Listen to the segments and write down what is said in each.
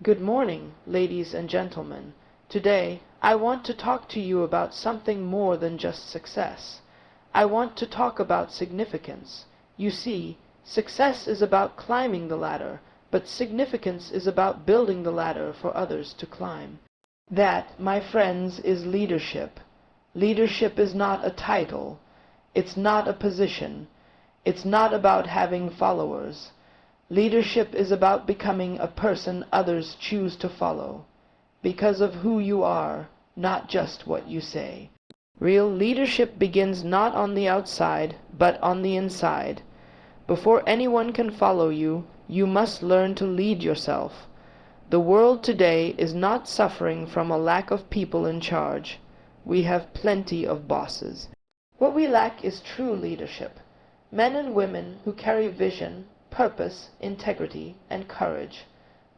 Good morning, ladies and gentlemen. Today, I want to talk to you about something more than just success. I want to talk about significance. You see, success is about climbing the ladder, but significance is about building the ladder for others to climb. That, my friends, is leadership. Leadership is not a title. It's not a position. It's not about having followers. Leadership is about becoming a person others choose to follow, because of who you are, not just what you say. Real leadership begins not on the outside, but on the inside. Before anyone can follow you, you must learn to lead yourself. The world today is not suffering from a lack of people in charge. We have plenty of bosses. What we lack is true leadership. Men and women who carry vision, purpose, integrity, and courage.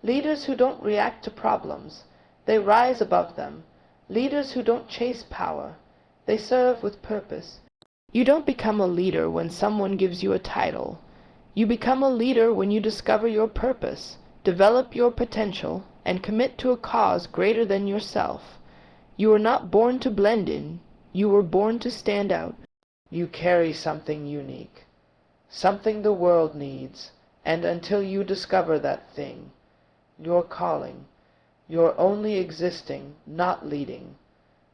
Leaders who don't react to problems. They rise above them. Leaders who don't chase power. They serve with purpose. You don't become a leader when someone gives you a title. You become a leader when you discover your purpose, develop your potential, and commit to a cause greater than yourself. You were not born to blend in. You were born to stand out. You carry something unique. Something the world needs, and until you discover that thing, your calling, you're only existing, not leading.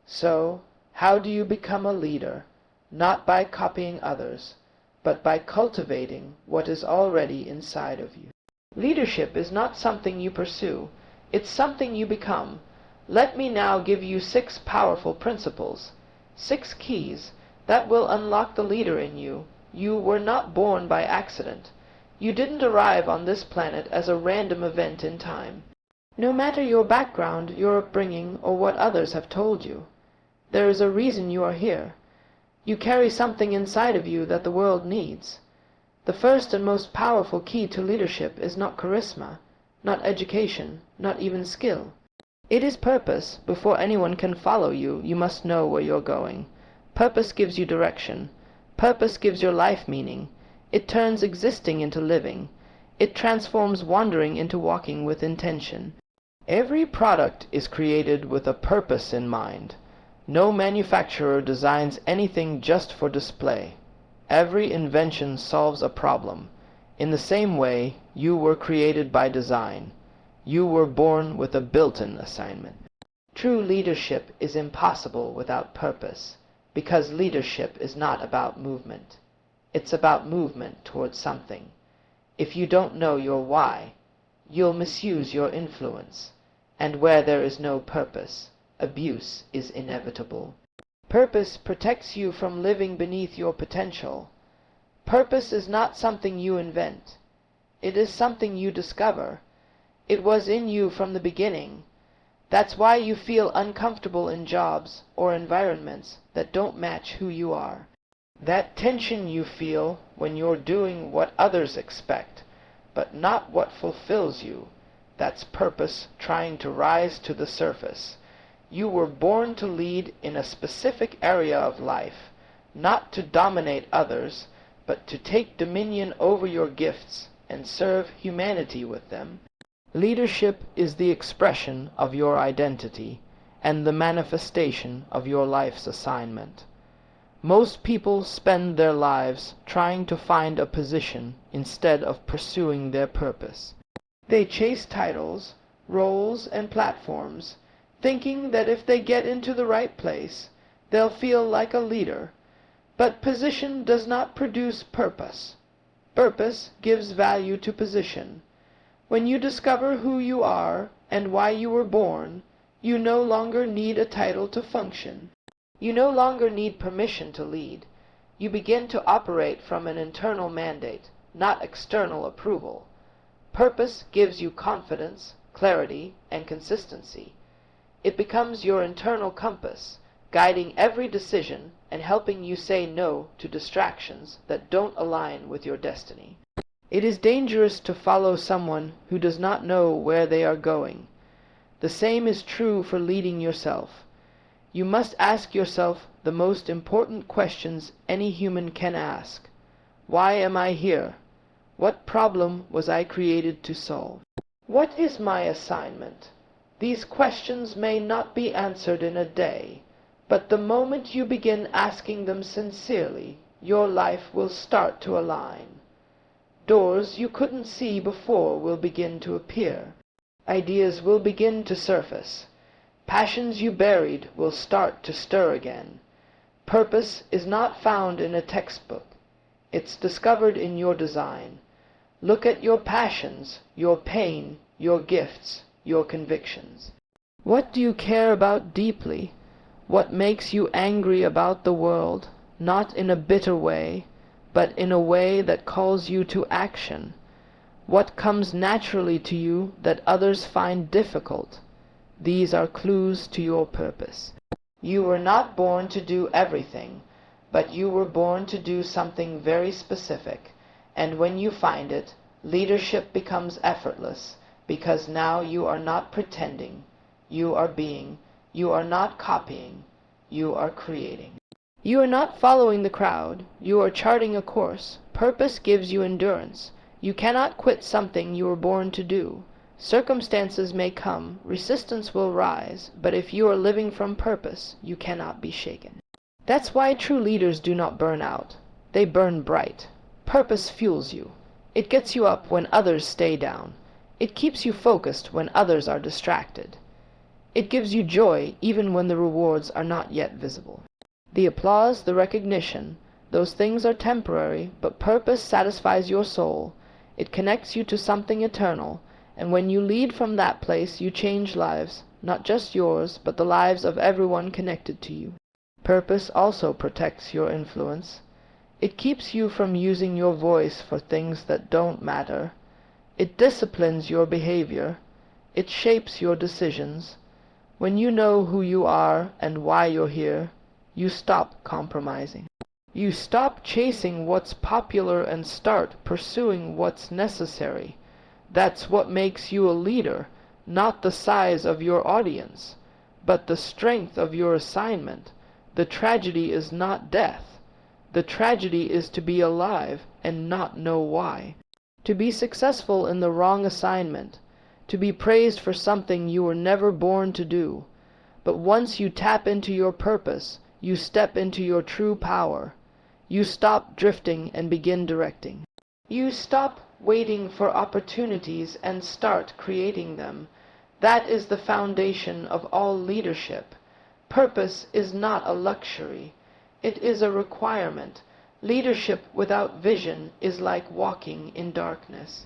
So, how do you become a leader? Not by copying others, but by cultivating what is already inside of you. Leadership is not something you pursue, it's something you become. Let me now give you 6 powerful principles, 6 keys that will unlock the leader in you. You were not born by accident. You didn't arrive on this planet as a random event in time. No matter your background, your upbringing, or what others have told you, there is a reason you are here. You carry something inside of you that the world needs. The first and most powerful key to leadership is not charisma, not education, not even skill. It is purpose. Before anyone can follow you, you must know where you're going. Purpose gives you direction. Purpose gives your life meaning. It turns existing into living. It transforms wandering into walking with intention. Every product is created with a purpose in mind. No manufacturer designs anything just for display. Every invention solves a problem. In the same way, you were created by design. You were born with a built-in assignment. True leadership is impossible without purpose, because leadership is not about movement. It's about movement towards something. If you don't know your why, you'll misuse your influence. And where there is no purpose, abuse is inevitable. Purpose protects you from living beneath your potential. Purpose is not something you invent. It is something you discover. It was in you from the beginning. That's why you feel uncomfortable in jobs or environments that don't match who you are. That tension you feel when you're doing what others expect, but not what fulfills you, that's purpose trying to rise to the surface. You were born to lead in a specific area of life, not to dominate others, but to take dominion over your gifts and serve humanity with them. Leadership is the expression of your identity and the manifestation of your life's assignment. Most people spend their lives trying to find a position instead of pursuing their purpose. They chase titles, roles, and platforms, thinking that if they get into the right place, they'll feel like a leader. But position does not produce purpose. Purpose gives value to position. When you discover who you are and why you were born, you no longer need a title to function. You no longer need permission to lead. You begin to operate from an internal mandate, not external approval. Purpose gives you confidence, clarity, and consistency. It becomes your internal compass, guiding every decision and helping you say no to distractions that don't align with your destiny. It is dangerous to follow someone who does not know where they are going. The same is true for leading yourself. You must ask yourself the most important questions any human can ask. Why am I here? What problem was I created to solve? What is my assignment? These questions may not be answered in a day, but the moment you begin asking them sincerely, your life will start to align. Doors you couldn't see before will begin to appear. Ideas will begin to surface. Passions you buried will start to stir again. Purpose is not found in a textbook. It's discovered in your design. Look at your passions, your pain, your gifts, your convictions. What do you care about deeply? What makes you angry about the world, not in a bitter way, but in a way that calls you to action? What comes naturally to you that others find difficult? These are clues to your purpose. You were not born to do everything, but you were born to do something very specific, and when you find it, leadership becomes effortless, because now you are not pretending, you are being, you are not copying, you are creating. You are not following the crowd, you are charting a course. Purpose gives you endurance. You cannot quit something you were born to do. Circumstances may come, resistance will rise, but if you are living from purpose, you cannot be shaken. That's why true leaders do not burn out. They burn bright. Purpose fuels you. It gets you up when others stay down. It keeps you focused when others are distracted. It gives you joy even when the rewards are not yet visible. The applause, the recognition, those things are temporary, but purpose satisfies your soul. It connects you to something eternal, and when you lead from that place, you change lives, not just yours, but the lives of everyone connected to you. Purpose also protects your influence. It keeps you from using your voice for things that don't matter. It disciplines your behavior. It shapes your decisions. When you know who you are and why you're here, you stop compromising. You stop chasing what's popular and start pursuing what's necessary. That's what makes you a leader, not the size of your audience, but the strength of your assignment. The tragedy is not death. The tragedy is to be alive and not know why. To be successful in the wrong assignment. To be praised for something you were never born to do. But once you tap into your purpose, you step into your true power. You stop drifting and begin directing. You stop waiting for opportunities and start creating them. That is the foundation of all leadership. Purpose is not a luxury. It is a requirement. Leadership without vision is like walking in darkness.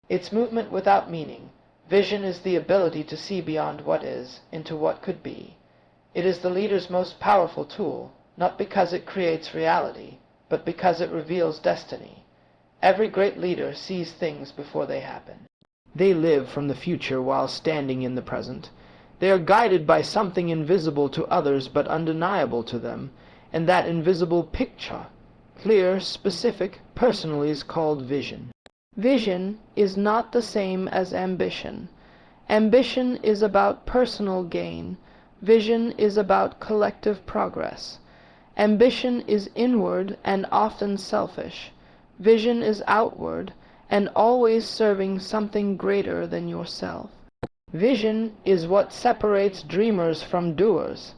It's movement without meaning. Vision is the ability to see beyond what is into what could be. It is the leader's most powerful tool, not because it creates reality, but because it reveals destiny. Every great leader sees things before they happen. They live from the future while standing in the present. They are guided by something invisible to others but undeniable to them, and that invisible picture, clear, specific, personal, is called vision. Vision is not the same as ambition. Ambition is about personal gain. Vision is about collective progress. Ambition is inward and often selfish. Vision is outward and always serving something greater than yourself. Vision is what separates dreamers from doers.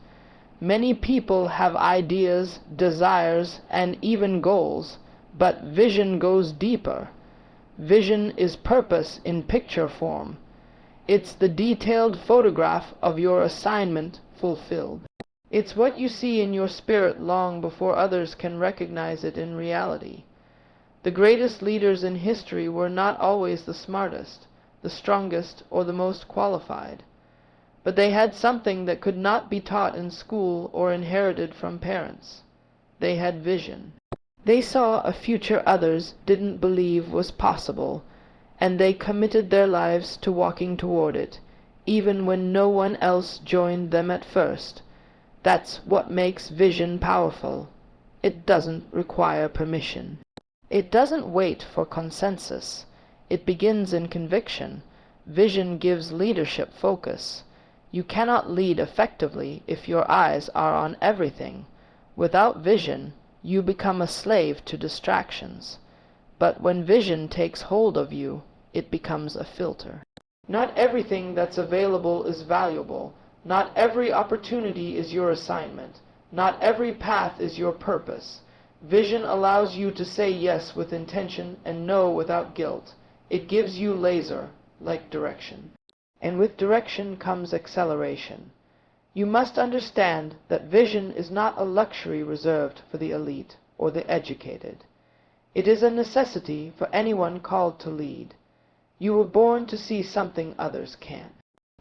Many people have ideas, desires, and even goals, but vision goes deeper. Vision is purpose in picture form. It's the detailed photograph of your assignment fulfilled. It's what you see in your spirit long before others can recognize it in reality. The greatest leaders in history were not always the smartest, the strongest, or the most qualified. But they had something that could not be taught in school or inherited from parents. They had vision. They saw a future others didn't believe was possible, and they committed their lives to walking toward it, even when no one else joined them at first. That's what makes vision powerful. It doesn't require permission. It doesn't wait for consensus. It begins in conviction. Vision gives leadership focus. You cannot lead effectively if your eyes are on everything. Without vision, you become a slave to distractions. But when vision takes hold of you, it becomes a filter. Not everything that's available is valuable. Not every opportunity is your assignment. Not every path is your purpose. Vision allows you to say yes with intention and no without guilt. It gives you laser-like direction. And with direction comes acceleration. You must understand that vision is not a luxury reserved for the elite or the educated. It is a necessity for anyone called to lead. You were born to see something others can't.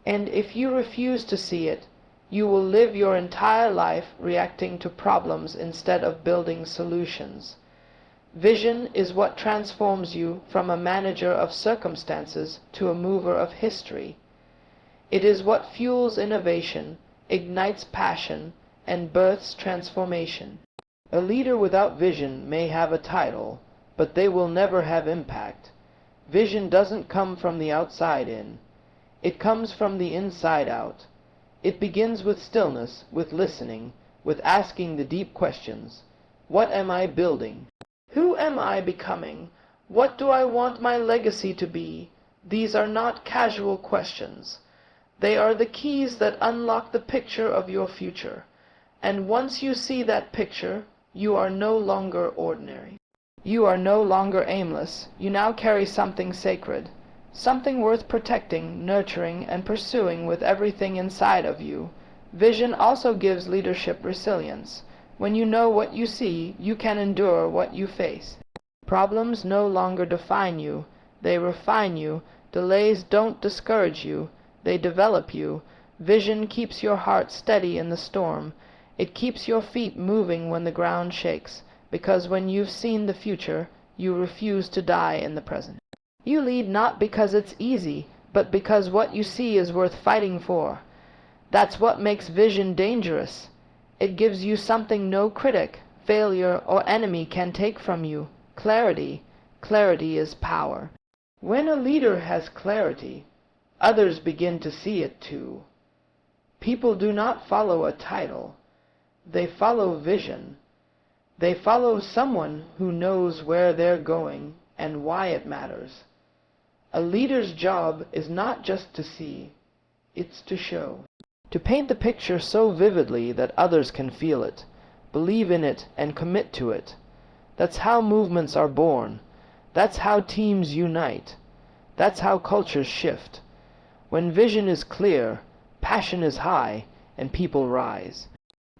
And if you refuse to see it, you will live your entire life reacting to problems instead of building solutions. Vision is what transforms you from a manager of circumstances to a mover of history. It is what fuels innovation, ignites passion, and births transformation. A leader without vision may have a title, but they will never have impact. Vision doesn't come from the outside in. It comes from the inside out. It begins with stillness, with listening, with asking the deep questions. What am I building? Who am I becoming? What do I want my legacy to be? These are not casual questions. They are the keys that unlock the picture of your future. And once you see that picture, you are no longer ordinary. You are no longer aimless. You now carry something sacred, something worth protecting, nurturing, and pursuing with everything inside of you. Vision also gives leadership resilience. When you know what you see, you can endure what you face. Problems no longer define you. They refine you. Delays don't discourage you. They develop you. Vision keeps your heart steady in the storm. It keeps your feet moving when the ground shakes, because when you've seen the future, you refuse to die in the present. You lead not because it's easy, but because what you see is worth fighting for. That's what makes vision dangerous. It gives you something no critic, failure, or enemy can take from you. Clarity. Clarity is power. When a leader has clarity, others begin to see it too. People do not follow a title. They follow vision. They follow someone who knows where they're going and why it matters. A leader's job is not just to see, it's to show. To paint the picture so vividly that others can feel it, believe in it, and commit to it. That's how movements are born. That's how teams unite. That's how cultures shift. When vision is clear, passion is high, and people rise.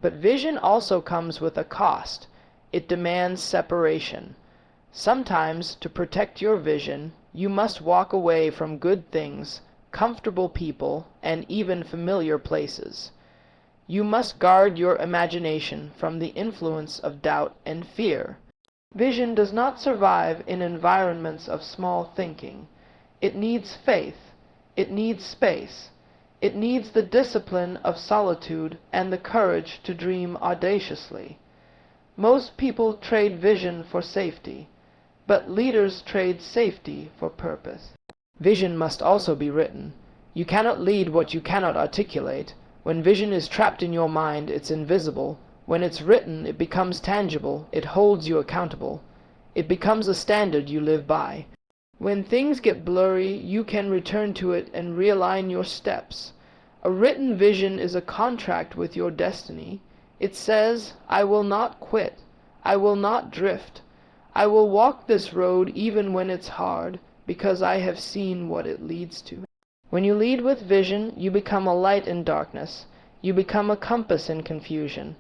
But vision also comes with a cost. It demands separation. Sometimes, to protect your vision, you must walk away from good things, comfortable people, and even familiar places. You must guard your imagination from the influence of doubt and fear. Vision does not survive in environments of small thinking. It needs faith. It needs space. It needs the discipline of solitude and the courage to dream audaciously. Most people trade vision for safety, but leaders trade safety for purpose. Vision must also be written. You cannot lead what you cannot articulate. When vision is trapped in your mind, it's invisible. When it's written, it becomes tangible. It holds you accountable. It becomes a standard you live by. When things get blurry, you can return to it and realign your steps. A written vision is a contract with your destiny. It says, I will not quit. I will not drift. I will walk this road even when it's hard, because I have seen what it leads to. When you lead with vision, you become a light in darkness. You become a compass in confusion.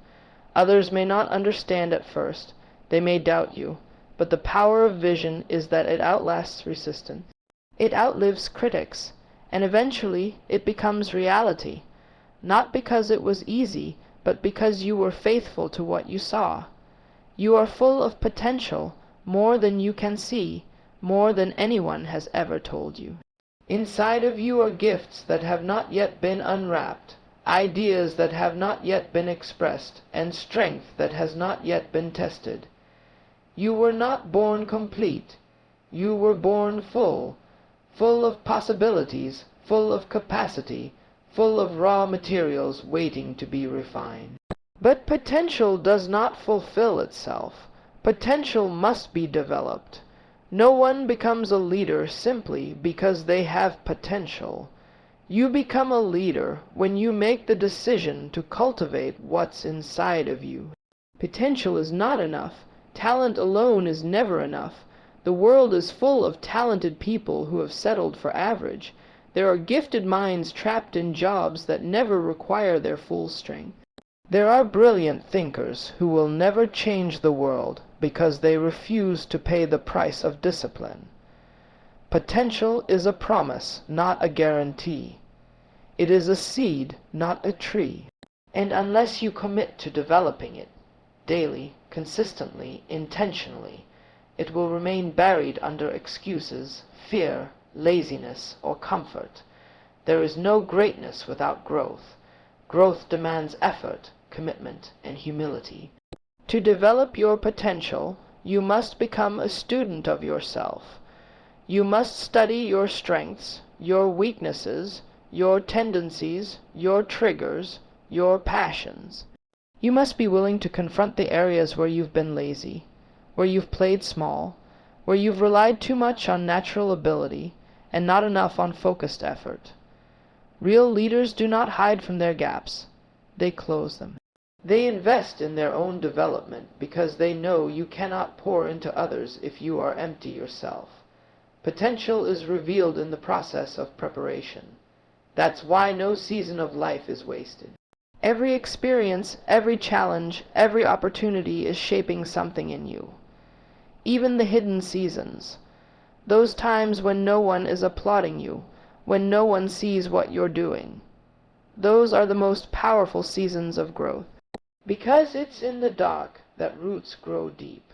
Others may not understand at first. They may doubt you. But the power of vision is that it outlasts resistance. It outlives critics, and eventually it becomes reality, not because it was easy, but because you were faithful to what you saw. You are full of potential, more than you can see, more than anyone has ever told you. Inside of you are gifts that have not yet been unwrapped, ideas that have not yet been expressed, and strength that has not yet been tested. You were not born complete. You were born full, full of possibilities, full of capacity, full of raw materials waiting to be refined. But potential does not fulfill itself. Potential must be developed. No one becomes a leader simply because they have potential. You become a leader when you make the decision to cultivate what's inside of you. Potential is not enough. Talent alone is never enough. The world is full of talented people who have settled for average. There are gifted minds trapped in jobs that never require their full strength. There are brilliant thinkers who will never change the world because they refuse to pay the price of discipline. Potential is a promise, not a guarantee. It is a seed, not a tree. And unless you commit to developing it, daily, consistently, intentionally, it will remain buried under excuses, fear, laziness, or comfort. There is no greatness without growth. Growth demands effort, commitment, and humility. To develop your potential, you must become a student of yourself. You must study your strengths, your weaknesses, your tendencies, your triggers, your passions. You must be willing to confront the areas where you've been lazy, where you've played small, where you've relied too much on natural ability and not enough on focused effort. Real leaders do not hide from their gaps. They close them. They invest in their own development because they know you cannot pour into others if you are empty yourself. Potential is revealed in the process of preparation. That's why no season of life is wasted. Every experience, every challenge, every opportunity is shaping something in you. Even the hidden seasons. Those times when no one is applauding you, when no one sees what you're doing. Those are the most powerful seasons of growth. Because it's in the dark that roots grow deep.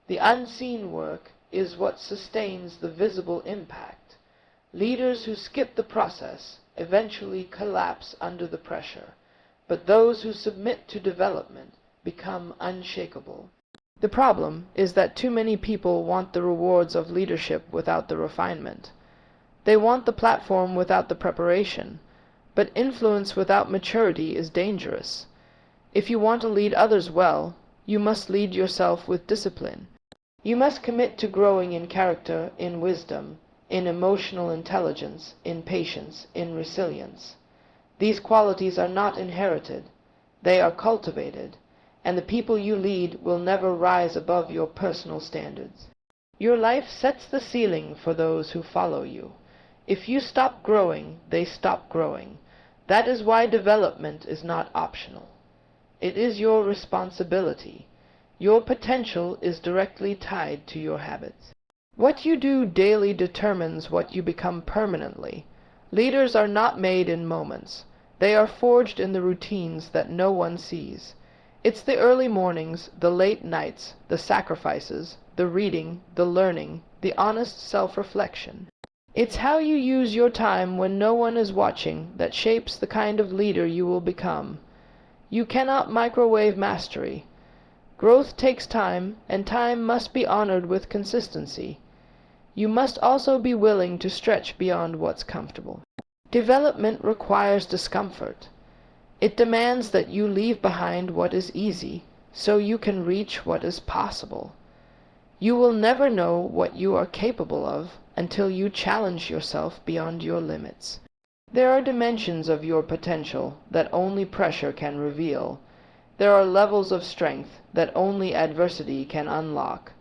The unseen work is what sustains the visible impact. Leaders who skip the process eventually collapse under the pressure, but those who submit to development become unshakable. The problem is that too many people want the rewards of leadership without the refinement. They want the platform without the preparation, but influence without maturity is dangerous. If you want to lead others well, you must lead yourself with discipline. You must commit to growing in character, in wisdom, in emotional intelligence, in patience, in resilience. These qualities are not inherited. They are cultivated, and the people you lead will never rise above your personal standards. Your life sets the ceiling for those who follow you. If you stop growing, they stop growing. That is why development is not optional. It is your responsibility. Your potential is directly tied to your habits. What you do daily determines what you become permanently. Leaders are not made in moments. They are forged in the routines that no one sees. It's the early mornings, the late nights, the sacrifices, the reading, the learning, the honest self-reflection. It's how you use your time when no one is watching that shapes the kind of leader you will become. You cannot microwave mastery. Growth takes time, and time must be honored with consistency. You must also be willing to stretch beyond what's comfortable. Development requires discomfort. It demands that you leave behind what is easy, so you can reach what is possible. You will never know what you are capable of until you challenge yourself beyond your limits. There are dimensions of your potential that only pressure can reveal. There are levels of strength that only adversity can unlock.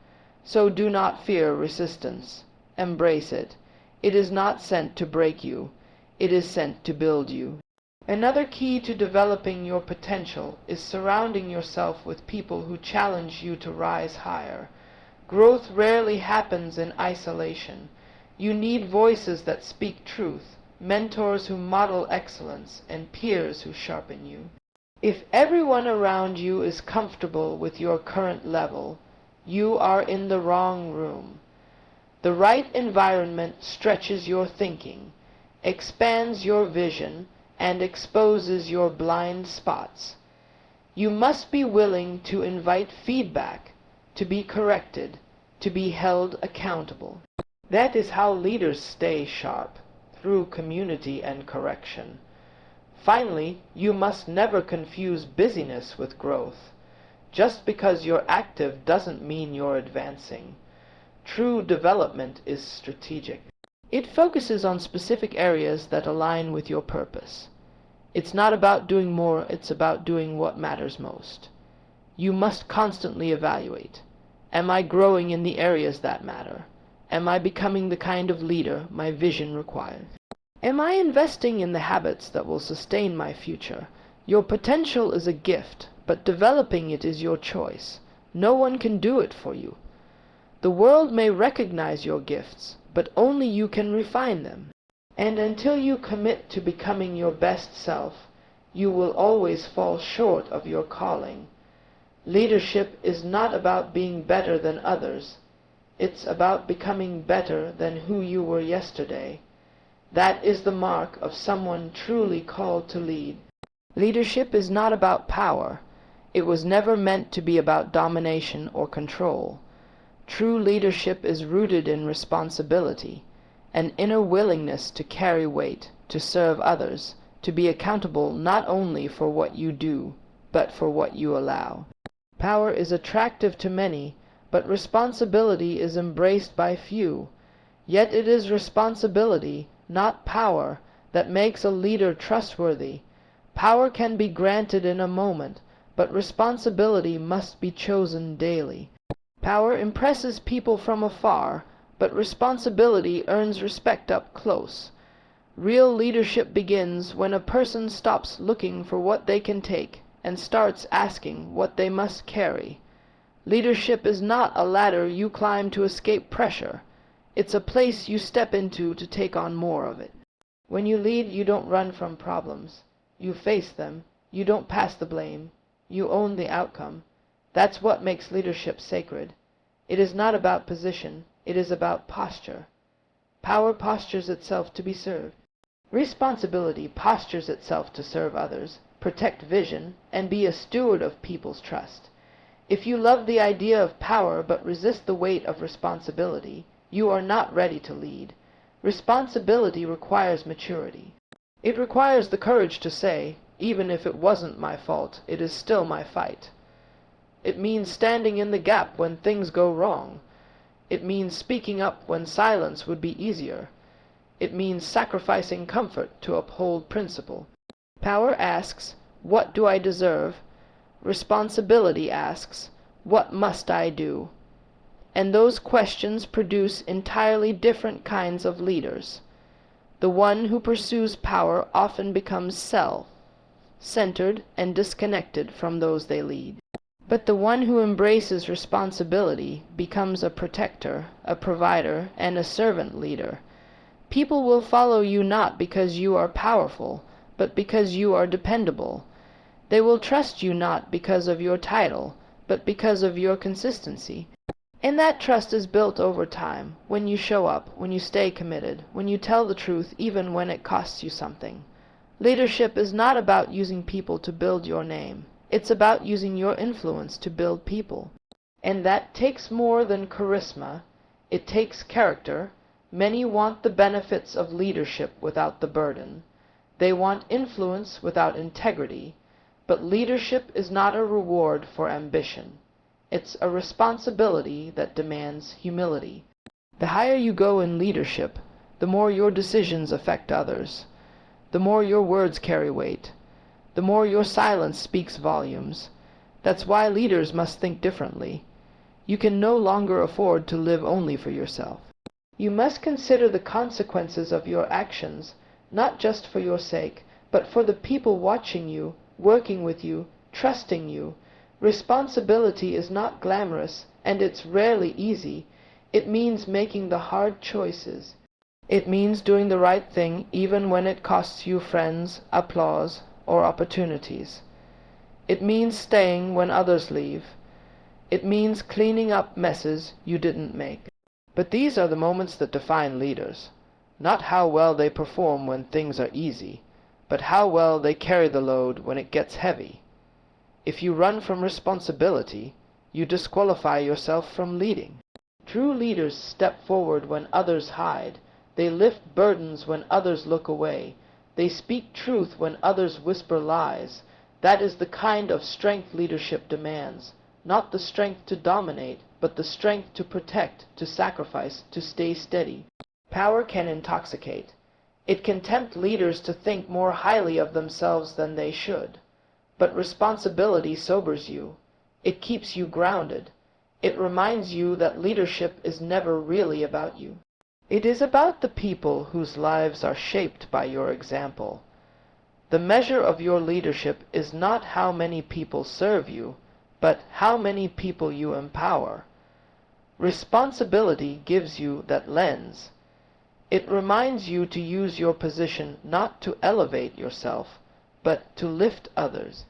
So do not fear resistance. Embrace it. It is not sent to break you. It is sent to build you. Another key to developing your potential is surrounding yourself with people who challenge you to rise higher. Growth rarely happens in isolation. You need voices that speak truth, mentors who model excellence, and peers who sharpen you. If everyone around you is comfortable with your current level, you are in the wrong room. The right environment stretches your thinking, expands your vision, and exposes your blind spots. You must be willing to invite feedback, to be corrected, to be held accountable. That is how leaders stay sharp, through community and correction. Finally, you must never confuse busyness with growth. Just because you're active doesn't mean you're advancing. True development is strategic. It focuses on specific areas that align with your purpose. It's not about doing more, it's about doing what matters most. You must constantly evaluate. Am I growing in the areas that matter? Am I becoming the kind of leader my vision requires? Am I investing in the habits that will sustain my future? Your potential is a gift, but developing it is your choice. No one can do it for you. The world may recognize your gifts, but only you can refine them. And until you commit to becoming your best self, you will always fall short of your calling. Leadership is not about being better than others. It's about becoming better than who you were yesterday. That is the mark of someone truly called to lead. Leadership is not about power. It was never meant to be about domination or control. True leadership is rooted in responsibility, an inner willingness to carry weight, to serve others, to be accountable not only for what you do, but for what you allow. Power is attractive to many, but responsibility is embraced by few. Yet it is responsibility, not power, that makes a leader trustworthy. Power can be granted in a moment, but responsibility must be chosen daily. Power impresses people from afar, but responsibility earns respect up close. Real leadership begins when a person stops looking for what they can take and starts asking what they must carry. Leadership is not a ladder you climb to escape pressure. It's a place you step into to take on more of it. When you lead, you don't run from problems. You face them. You don't pass the blame. You own the outcome. That's what makes leadership sacred. It is not about position. It is about posture. Power postures itself to be served. Responsibility postures itself to serve others, protect vision, and be a steward of people's trust. If you love the idea of power but resist the weight of responsibility, you are not ready to lead. Responsibility requires maturity. It requires the courage to say, even if it wasn't my fault, it is still my fight. It means standing in the gap when things go wrong. It means speaking up when silence would be easier. It means sacrificing comfort to uphold principle. Power asks, what do I deserve? Responsibility asks, what must I do? And those questions produce entirely different kinds of leaders. The one who pursues power often becomes self-centered and disconnected from those they lead. But the one who embraces responsibility becomes a protector, a provider, and a servant leader. People will follow you not because you are powerful, but because you are dependable. They will trust you not because of your title, but because of your consistency. And that trust is built over time, when you show up, when you stay committed, when you tell the truth even when it costs you something. Leadership is not about using people to build your name. It's about using your influence to build people. And that takes more than charisma. It takes character. Many want the benefits of leadership without the burden. They want influence without integrity. But leadership is not a reward for ambition. It's a responsibility that demands humility. The higher you go in leadership, the more your decisions affect others, the more your words carry weight, the more your silence speaks volumes. That's why leaders must think differently. You can no longer afford to live only for yourself. You must consider the consequences of your actions, not just for your sake, but for the people watching you, working with you, trusting you. Responsibility is not glamorous, and it's rarely easy. It means making the hard choices. It means doing the right thing even when it costs you friends, applause, or opportunities. It means staying when others leave. It means cleaning up messes you didn't make. But these are the moments that define leaders. Not how well they perform when things are easy, but how well they carry the load when it gets heavy. If you run from responsibility, you disqualify yourself from leading. True leaders step forward when others hide. They lift burdens when others look away. They speak truth when others whisper lies. That is the kind of strength leadership demands. Not the strength to dominate, but the strength to protect, to sacrifice, to stay steady. Power can intoxicate. It can tempt leaders to think more highly of themselves than they should. But responsibility sobers you. It keeps you grounded. It reminds you that leadership is never really about you. It is about the people whose lives are shaped by your example. The measure of your leadership is not how many people serve you, but how many people you empower. Responsibility gives you that lens. It reminds you to use your position not to elevate yourself, but to lift others,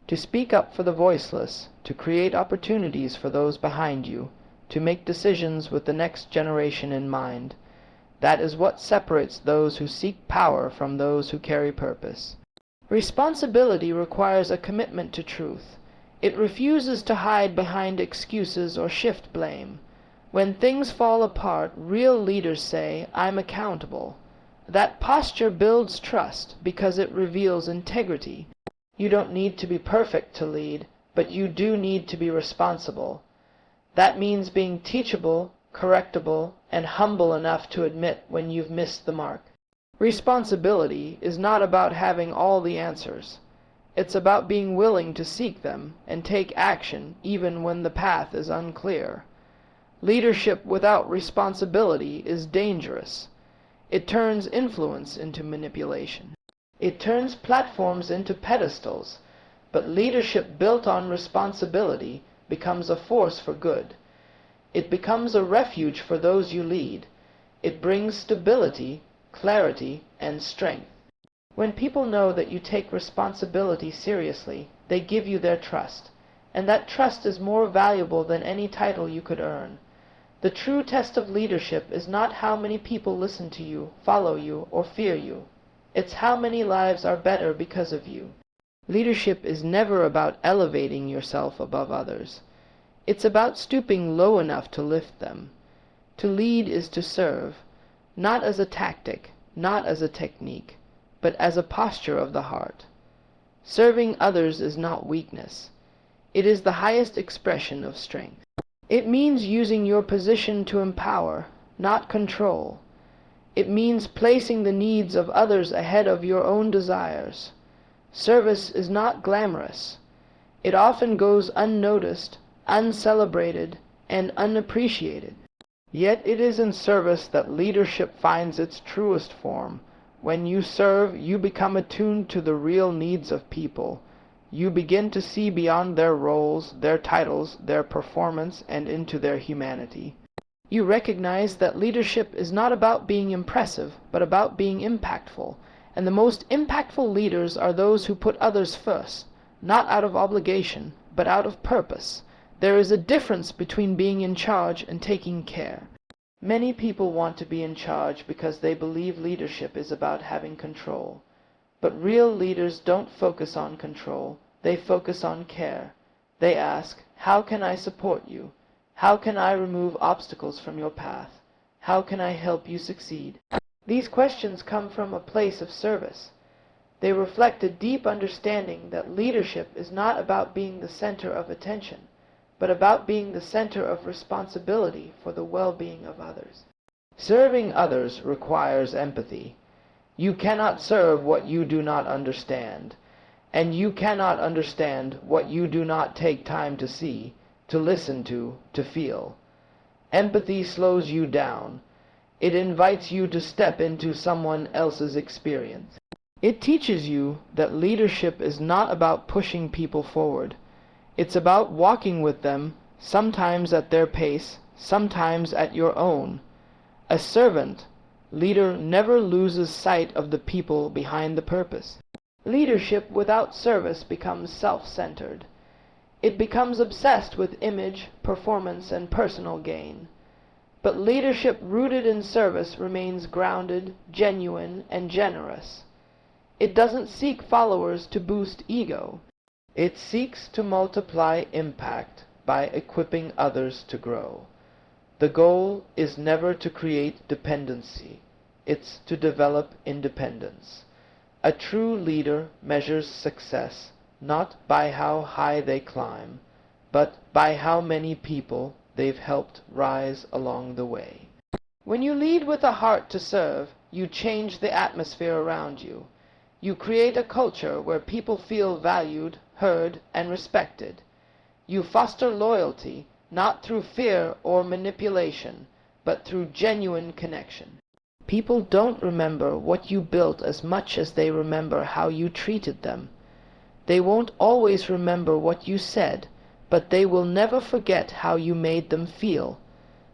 to speak up for the voiceless, to create opportunities for those behind you, to make decisions with the next generation in mind. That is what separates those who seek power from those who carry purpose. Responsibility requires a commitment to truth. It refuses to hide behind excuses or shift blame. When things fall apart, real leaders say, "I'm accountable." That posture builds trust because it reveals integrity. You don't need to be perfect to lead, but you do need to be responsible. That means being teachable, correctable, and humble enough to admit when you've missed the mark. Responsibility is not about having all the answers. It's about being willing to seek them and take action even when the path is unclear. Leadership without responsibility is dangerous. It turns influence into manipulation. It turns platforms into pedestals. But leadership built on responsibility becomes a force for good. It becomes a refuge for those you lead. It brings stability, clarity, and strength. When people know that you take responsibility seriously, they give you their trust, and that trust is more valuable than any title you could earn. The true test of leadership is not how many people listen to you, follow you, or fear you. It's how many lives are better because of you. Leadership is never about elevating yourself above others. It's about stooping low enough to lift them. To lead is to serve, not as a tactic, not as a technique, but as a posture of the heart. Serving others is not weakness. It is the highest expression of strength. It means using your position to empower, not control. It means placing the needs of others ahead of your own desires. Service is not glamorous. It often goes unnoticed, uncelebrated, and unappreciated. Yet it is in service that leadership finds its truest form. When you serve, you become attuned to the real needs of people. You begin to see beyond their roles, their titles, their performance, and into their humanity. You recognize that leadership is not about being impressive, but about being impactful. And the most impactful leaders are those who put others first, not out of obligation, but out of purpose. There is a difference between being in charge and taking care. Many people want to be in charge because they believe leadership is about having control. But real leaders don't focus on control. They focus on care. They ask, "How can I support you? How can I remove obstacles from your path? How can I help you succeed?" These questions come from a place of service. They reflect a deep understanding that leadership is not about being the center of attention, but about being the center of responsibility for the well-being of others. Serving others requires empathy. You cannot serve what you do not understand, and you cannot understand what you do not take time to see, to listen to feel. Empathy slows you down. It invites you to step into someone else's experience. It teaches you that leadership is not about pushing people forward. It's about walking with them, sometimes at their pace, sometimes at your own. A servant leader never loses sight of the people behind the purpose. Leadership without service becomes self-centered. It becomes obsessed with image, performance, and personal gain. But leadership rooted in service remains grounded, genuine, and generous. It doesn't seek followers to boost ego. It seeks to multiply impact by equipping others to grow. The goal is never to create dependency. It's to develop independence. A true leader measures success not by how high they climb, but by how many people they've helped rise along the way. When you lead with a heart to serve, you change the atmosphere around you. You create a culture where people feel valued, heard, and respected. You foster loyalty, not through fear or manipulation, but through genuine connection. People don't remember what you built as much as they remember how you treated them. They won't always remember what you said, but they will never forget how you made them feel.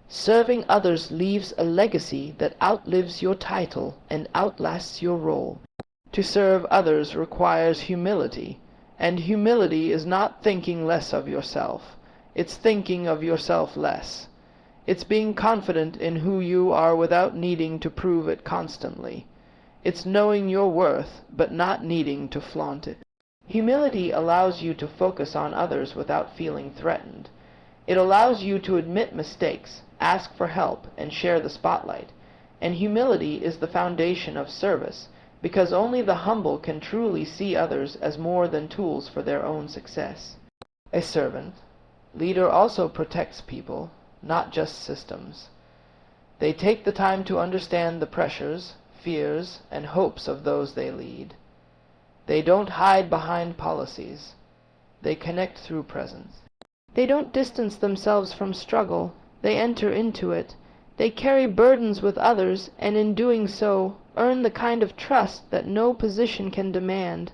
Serving others leaves a legacy that outlives your title and outlasts your role. To serve others requires humility, and humility is not thinking less of yourself. It's thinking of yourself less. It's being confident in who you are without needing to prove it constantly. It's knowing your worth, but not needing to flaunt it. Humility allows you to focus on others without feeling threatened. It allows you to admit mistakes, ask for help, and share the spotlight. And humility is the foundation of service, because only the humble can truly see others as more than tools for their own success. A servant leader also protects people, not just systems. They take the time to understand the pressures, fears, and hopes of those they lead. They don't hide behind policies. They connect through presence. They don't distance themselves from struggle. They enter into it. They carry burdens with others, and in doing so, earn the kind of trust that no position can demand.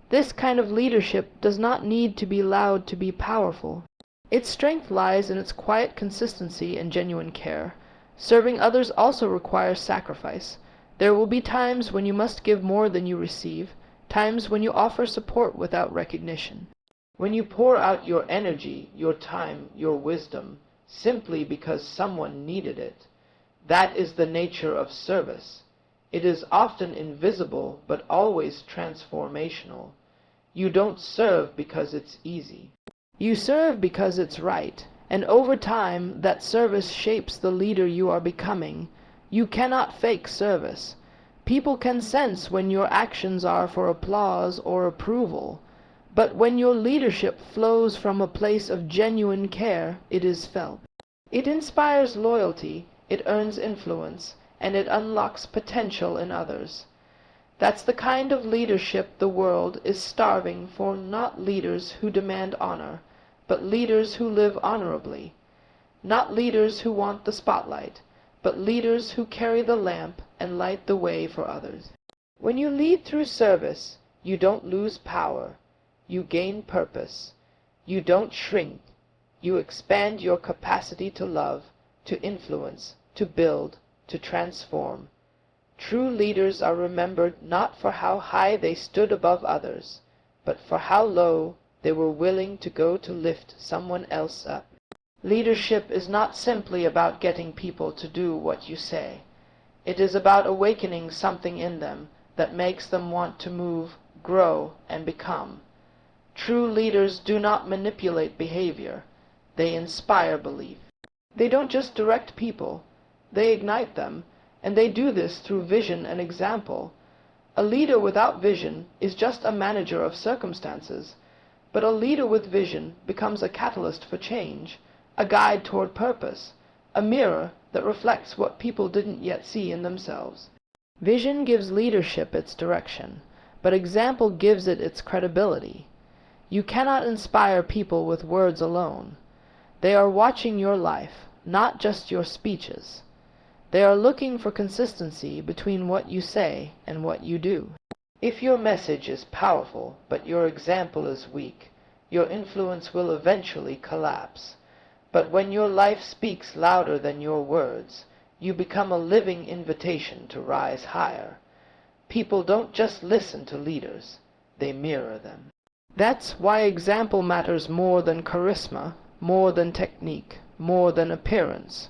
This kind of leadership does not need to be loud to be powerful. Its strength lies in its quiet consistency and genuine care. Serving others also requires sacrifice. There will be times when you must give more than you receive, times when you offer support without recognition. When you pour out your energy, your time, your wisdom, simply because someone needed it, that is the nature of service. It is often invisible, but always transformational. You don't serve because it's easy. You serve because it's right, and over time that service shapes the leader you are becoming. You cannot fake service. People can sense when your actions are for applause or approval, but when your leadership flows from a place of genuine care, it is felt. It inspires loyalty, it earns influence, and it unlocks potential in others. That's the kind of leadership the world is starving for, not leaders who demand honor, but leaders who live honorably. Not leaders who want the spotlight, but leaders who carry the lamp and light the way for others. When you lead through service, you don't lose power. You gain purpose. You don't shrink. You expand your capacity to love, to influence, to build, to transform. True leaders are remembered not for how high they stood above others, but for how low they were willing to go to lift someone else up. Leadership is not simply about getting people to do what you say. It is about awakening something in them that makes them want to move, grow, and become. True leaders do not manipulate behavior. They inspire belief. They don't just direct people. They ignite them, and they do this through vision and example. A leader without vision is just a manager of circumstances, but a leader with vision becomes a catalyst for change, a guide toward purpose, a mirror that reflects what people didn't yet see in themselves. Vision gives leadership its direction, but example gives it its credibility. You cannot inspire people with words alone. They are watching your life, not just your speeches. They are looking for consistency between what you say and what you do. If your message is powerful, but your example is weak, your influence will eventually collapse. But when your life speaks louder than your words, you become a living invitation to rise higher. People don't just listen to leaders, they mirror them. That's why example matters more than charisma, more than technique, more than appearance.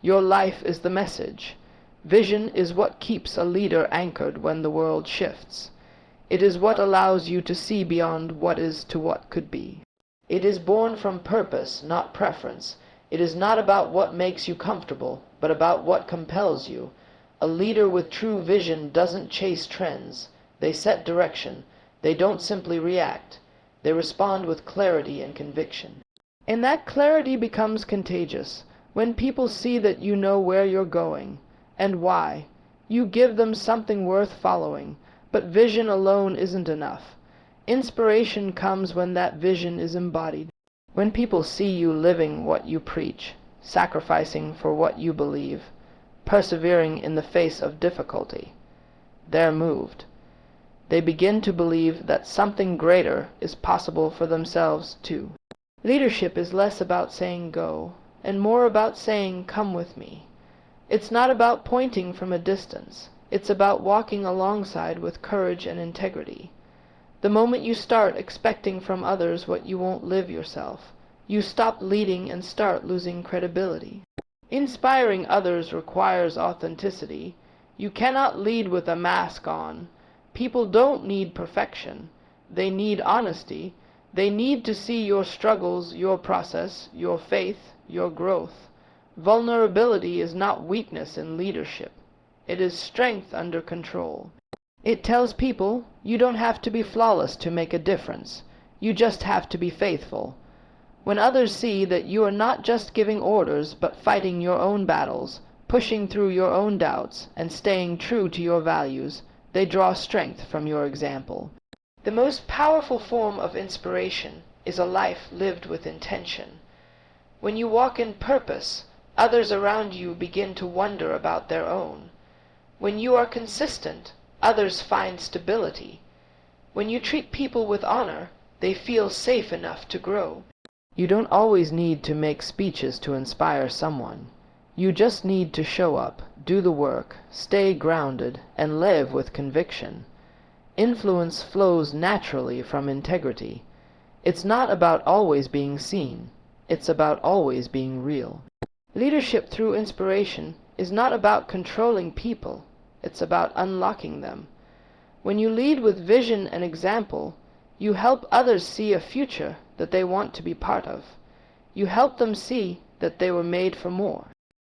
Your life is the message. Vision is what keeps a leader anchored when the world shifts. It is what allows you to see beyond what is to what could be. It is born from purpose, not preference. It is not about what makes you comfortable, but about what compels you. A leader with true vision doesn't chase trends. They set direction. They don't simply react. They respond with clarity and conviction. And that clarity becomes contagious. When people see that you know where you're going and why, you give them something worth following. But vision alone isn't enough. Inspiration comes when that vision is embodied. When people see you living what you preach, sacrificing for what you believe, persevering in the face of difficulty, they're moved. They begin to believe that something greater is possible for themselves too. Leadership is less about saying go, and more about saying come with me. It's not about pointing from a distance. It's about walking alongside with courage and integrity. The moment you start expecting from others what you won't live yourself, you stop leading and start losing credibility. Inspiring others requires authenticity. You cannot lead with a mask on. People don't need perfection. They need honesty. They need to see your struggles, your process, your faith, your growth. Vulnerability is not weakness in leadership. It is strength under control. It tells people you don't have to be flawless to make a difference. You just have to be faithful. When others see that you are not just giving orders but fighting your own battles, pushing through your own doubts, and staying true to your values, they draw strength from your example. The most powerful form of inspiration is a life lived with intention. When you walk in purpose, others around you begin to wonder about their own. When you are consistent, others find stability. When you treat people with honor, they feel safe enough to grow. You don't always need to make speeches to inspire someone. You just need to show up, do the work, stay grounded, and live with conviction. Influence flows naturally from integrity. It's not about always being seen. It's about always being real. Leadership through inspiration is not about controlling people. It's about unlocking them. When you lead with vision and example, you help others see a future that they want to be part of. You help them see that they were made for more.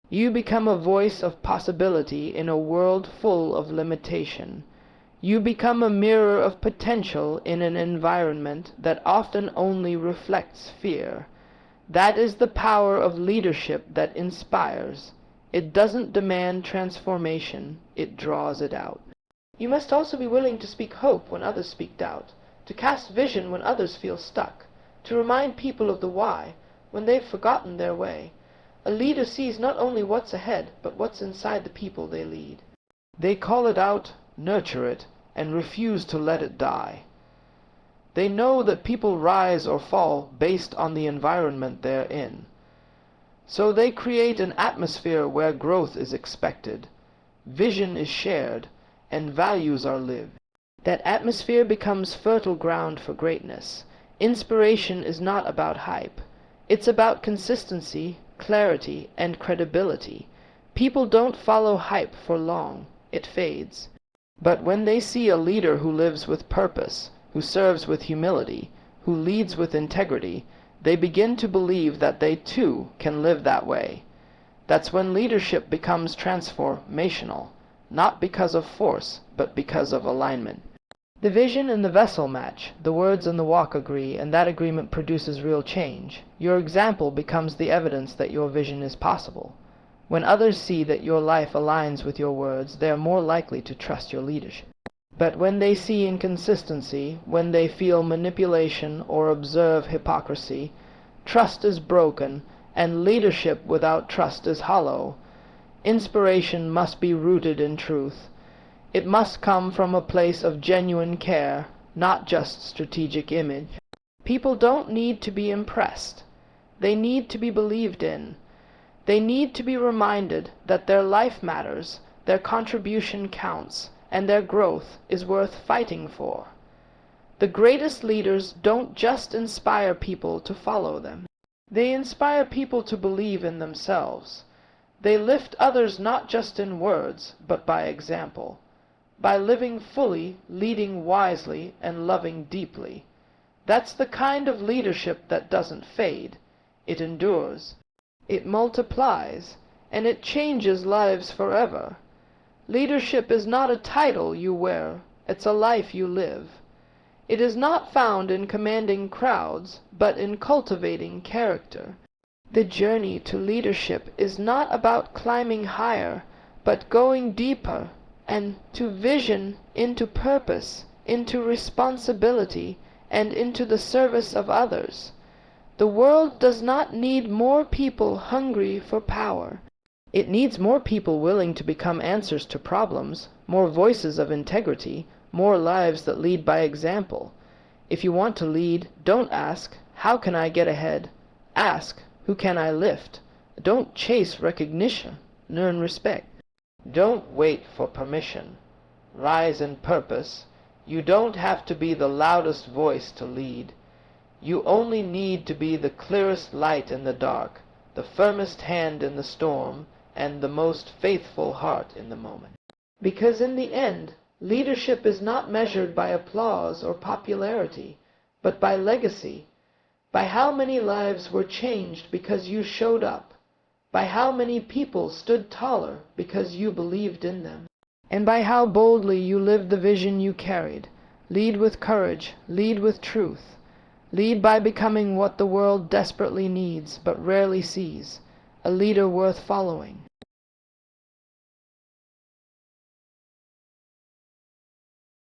You become a voice of possibility in a world full of limitation. You become a mirror of potential in an environment that often only reflects fear. That is the power of leadership that inspires. It doesn't demand transformation, it draws it out. You must also be willing to speak hope when others speak doubt, to cast vision when others feel stuck, to remind people of the why when they've forgotten their way. A leader sees not only what's ahead, but what's inside the people they lead. They call it out, nurture it, and refuse to let it die. They know that people rise or fall based on the environment they're in. So they create an atmosphere where growth is expected, vision is shared, and values are lived. That atmosphere becomes fertile ground for greatness. Inspiration is not about hype. It's about consistency, clarity, and credibility. People don't follow hype for long. It fades. But when they see a leader who lives with purpose, who serves with humility, who leads with integrity, they begin to believe that they too can live that way. That's when leadership becomes transformational, not because of force, but because of alignment. The vision and the vessel match, the words and the walk agree, and that agreement produces real change. Your example becomes the evidence that your vision is possible. When others see that your life aligns with your words, they are more likely to trust your leadership. But when they see inconsistency, when they feel manipulation or observe hypocrisy, trust is broken, and leadership without trust is hollow. Inspiration must be rooted in truth. It must come from a place of genuine care, not just strategic image. People don't need to be impressed. They need to be believed in. They need to be reminded that their life matters, their contribution counts, and their growth is worth fighting for. The greatest leaders don't just inspire people to follow them. They inspire people to believe in themselves. They lift others not just in words, but by example. By living fully, leading wisely, and loving deeply. That's the kind of leadership that doesn't fade. It endures. It multiplies, and it changes lives forever. Leadership is not a title you wear, it's a life you live. It is not found in commanding crowds, but in cultivating character. The journey to leadership is not about climbing higher, but going deeper, and to vision, into purpose, into responsibility, and into the service of others. The world does not need more people hungry for power. It needs more people willing to become answers to problems, more voices of integrity, more lives that lead by example. If you want to lead, don't ask, "How can I get ahead?" Ask, "Who can I lift?" Don't chase recognition, earn respect. Don't wait for permission. Rise in purpose. You don't have to be the loudest voice to lead. You only need to be the clearest light in the dark, the firmest hand in the storm, and the most faithful heart in the moment. Because in the end, leadership is not measured by applause or popularity, but by legacy, by how many lives were changed because you showed up, by how many people stood taller because you believed in them, and by how boldly you lived the vision you carried. Lead with courage, lead with truth. Lead by becoming what the world desperately needs but rarely sees, a leader worth following.